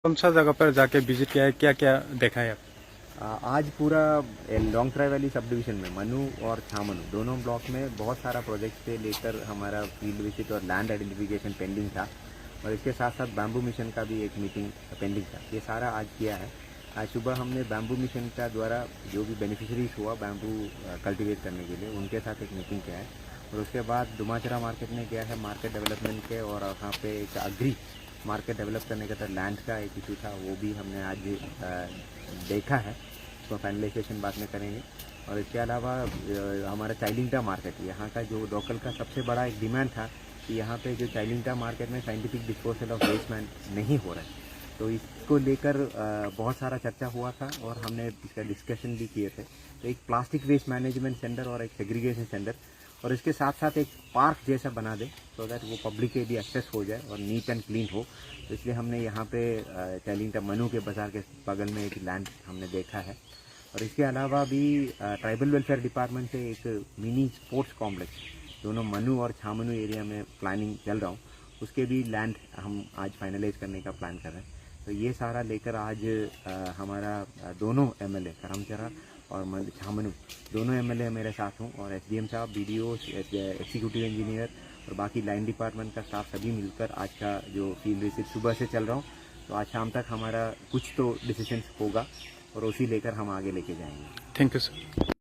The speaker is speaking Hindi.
कौन सा जगह पर जाके विजिट किया है, क्या क्या देखा है आप? आज पूरा long try valley sub division में मनु और छामनु दोनों ब्लॉक में बहुत सारा प्रोजेक्ट से लेकर हमारा फील्ड विजिट और लैंड आइडेंटिफिकेशन पेंडिंग था। और इसके साथ साथ बैम्बू मिशन का भी एक मीटिंग पेंडिंग था। ये सारा आज किया है। आज सुबह हमने बैम्बू मिशन का द्वारा जो भी बेनिफिशरीज हुआ बैम्बू कल्टीवेट करने के लिए उनके साथ एक मीटिंग किया है। और उसके बाद दुमाचरा मार्केट में गया है मार्केट डेवलपमेंट के, और वहाँ पे एक अग्री मार्केट डेवलप करने का था, लैंड का एक इशू था, वो भी हमने आज देखा है। उसको फाइनलाइजेशन बाद में करेंगे। और इसके अलावा हमारा चाइलिंगटा मार्केट, यहाँ का जो लोकल का सबसे बड़ा एक डिमांड था कि यहाँ पे जो चाइलिंगटा मार्केट में साइंटिफिक डिस्पोजल ऑफ वेस्ट नहीं हो रहा है, तो इसको लेकर बहुत सारा चर्चा हुआ था और हमने इसका डिस्कशन भी किए थे। तो एक प्लास्टिक वेस्ट मैनेजमेंट सेंटर और एक सेग्रीगेशन सेंटर और इसके साथ साथ एक पार्क जैसा बना दे, सो दैट वो पब्लिक के भी एक्सेस हो जाए और नीट एंड क्लीन हो। तो इसलिए हमने यहाँ पे चाइलिंगटा मनु के बाज़ार के बगल में एक लैंड हमने देखा है। और इसके अलावा भी ट्राइबल वेलफेयर डिपार्टमेंट से एक मिनी स्पोर्ट्स कॉम्प्लेक्स दोनों मनु और छामनु एरिया में प्लानिंग चल रहा हूँ, उसके भी लैंड हम आज फाइनलाइज करने का प्लान कर रहे हैं। तो ये सारा लेकर आज हमारा दोनों एमएलए करमचरा और छामनु दोनों एमएलए मेरे साथ हूँ, और एसडीएम साहब, बीडीओ, एग्जीक्यूटिव इंजीनियर और बाकी लाइन डिपार्टमेंट का स्टाफ सभी मिलकर आज का जो फील्ड विजिट सुबह से चल रहा हूँ। तो आज शाम तक हमारा कुछ तो डिसीजन होगा और उसी लेकर हम आगे लेके जाएंगे। Thank you sir.